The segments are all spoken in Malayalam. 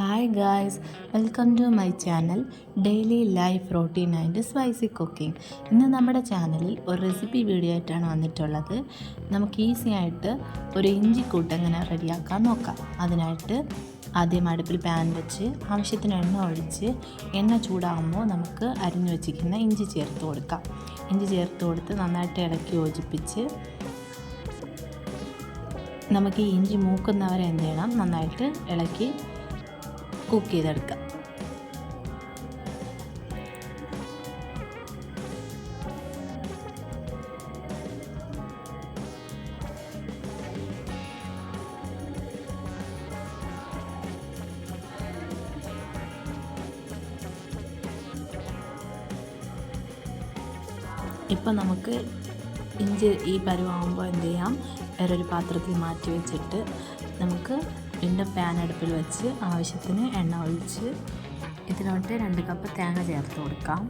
Hi guys, welcome to my channel daily life routine and spicy cooking. ഇന്ന് നമ്മുടെ ചാനലിൽ ഒരു റെസിപ്പി വീഡിയോ ആയിട്ടാണ് വന്നിട്ടുള്ളത്. നമുക്ക് ഈസി ആയിട്ട് ഒരു ഇഞ്ചിക്കൂട്ട് എങ്ങനെ റെഡിയാക്കാൻ നോക്കാം. അതിനായിട്ട് ആദ്യം അടുപ്പിൽ പാൻ വെച്ച് ആവശ്യത്തിന് എണ്ണ ഒഴിച്ച് എണ്ണ ചൂടാകുമ്പോൾ നമുക്ക് അരിഞ്ഞു വച്ചിരിക്കുന്ന ഇഞ്ചി ചേർത്ത് കൊടുക്കാം. ഇഞ്ചി ചേർത്ത് കൊടുത്ത് നന്നായിട്ട് ഇളക്കി യോജിപ്പിച്ച് നമുക്ക് ഈ ഇഞ്ചി മൂക്കുന്നവരെ എന്ത് ചെയ്യണം, നന്നായിട്ട് ഇളക്കി കുക്ക് ചെയ്തെടുക്കാം. ഇപ്പം നമുക്ക് ഇഞ്ചി ഈ പരുവാകുമ്പോൾ എന്ത് ചെയ്യാം, വേറൊരു പാത്രത്തിൽ മാറ്റി വെച്ചിട്ട് നമുക്ക് വീണ്ടും പാൻ അടുപ്പിൽ വെച്ച് ആവശ്യത്തിന് എണ്ണ ഒഴിച്ച് ഇതിലോട്ട് 2 കപ്പ് തേങ്ങ ചേർത്ത് കൊടുക്കാം.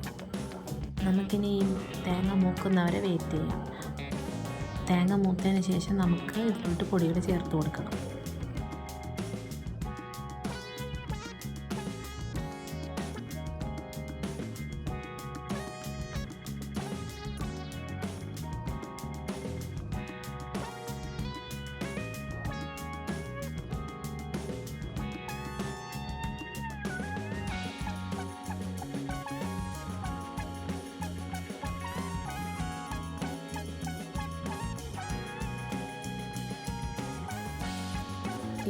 നമുക്കിനി ഈ തേങ്ങ മൂക്കുന്നവരെ വെയിറ്റ് ചെയ്യാം. തേങ്ങ മൂത്തതിന് ശേഷം നമുക്ക് ഇതിലോട്ട് പൊടികൾ ചേർത്ത് കൊടുക്കണം.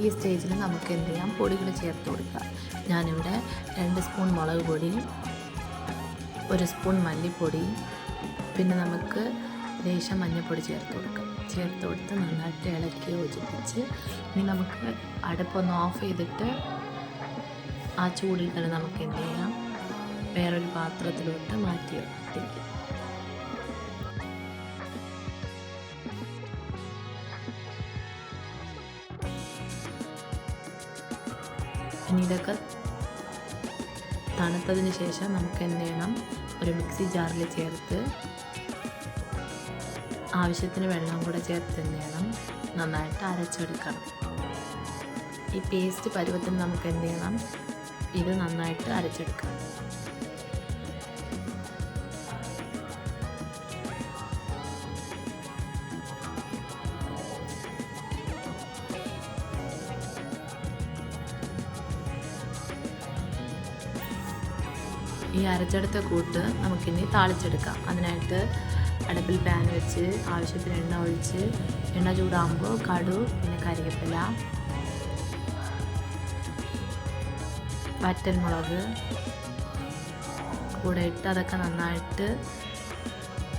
ഈ സ്റ്റേജിൽ നമുക്ക് എന്ത് ചെയ്യാം, പൊടികൾ ചേർത്ത് കൊടുക്കാം. ഞാനിവിടെ 2 സ്പൂൺ മുളക് പൊടി, 1 സ്പൂൺ മല്ലിപ്പൊടി, പിന്നെ നമുക്ക് ലേശം മഞ്ഞൾപ്പൊടി ചേർത്ത് കൊടുക്കാം. ചേർത്ത് കൊടുത്ത് നന്നായിട്ട് ഇളക്കി യോജിപ്പിച്ച് ഇനി നമുക്ക് അടുപ്പൊന്ന് ഓഫ് ചെയ്തിട്ട് ആ ചൂടിൽ തന്നെ നമുക്ക് എന്ത് ചെയ്യാം, വേറൊരു പാത്രത്തിലോട്ട് മാറ്റി വെക്കാം. ഇനി ഇതൊക്കെ തണുത്തതിന് ശേഷം നമുക്ക് എന്ത് ചെയ്യണം, ഒരു മിക്സി ജാറിൽ ചേർത്ത് ആവശ്യത്തിന് വെള്ളം കൂടെ ചേർത്ത് എന്ത് ചെയ്യണം, നന്നായിട്ട് അരച്ചെടുക്കണം. ഈ പേസ്റ്റ് പരുവത്തിന് നമുക്ക് എന്ത് ചെയ്യണം, ഇത് നന്നായിട്ട് അരച്ചെടുക്കണം. ഈ അരച്ചെടുത്ത കൂട്ട് നമുക്കിനി താളിച്ചെടുക്കാം. അതിനായിട്ട് അടുപ്പിൽ പാൻ വെച്ച് ആവശ്യത്തിന് എണ്ണ ഒഴിച്ച് എണ്ണ ചൂടാകുമ്പോൾ കടുക്, പിന്നെ കരിവേപ്പില, വറ്റൽമുളക് കൂടെ ഇട്ട് അതൊക്കെ നന്നായിട്ട്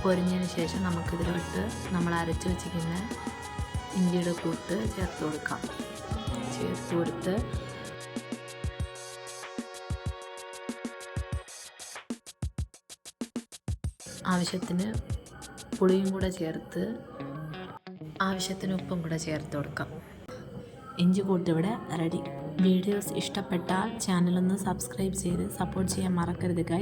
പൊരിഞ്ഞതിന് ശേഷം നമുക്കിതിലോട്ട് നമ്മൾ അരച്ച് വെച്ചിരിക്കുന്ന ഇഞ്ചിയുടെ കൂട്ട് ചേർത്ത് കൊടുക്കാം. ചേർത്ത് കൊടുത്ത് ആവശ്യത്തിന് പുളിയും കൂടെ ചേർത്ത് ആവശ്യത്തിന് ഉപ്പും കൂടെ ചേർത്ത് കൊടുക്കാം. ഇഞ്ചി കൂട്ട് ഇവിടെ റെഡി. വീഡിയോസ് ഇഷ്ടപ്പെട്ടാൽ ചാനലൊന്ന് സബ്സ്ക്രൈബ് ചെയ്ത് സപ്പോർട്ട് ചെയ്യാൻ മറക്കരുത് ഗൈസ്.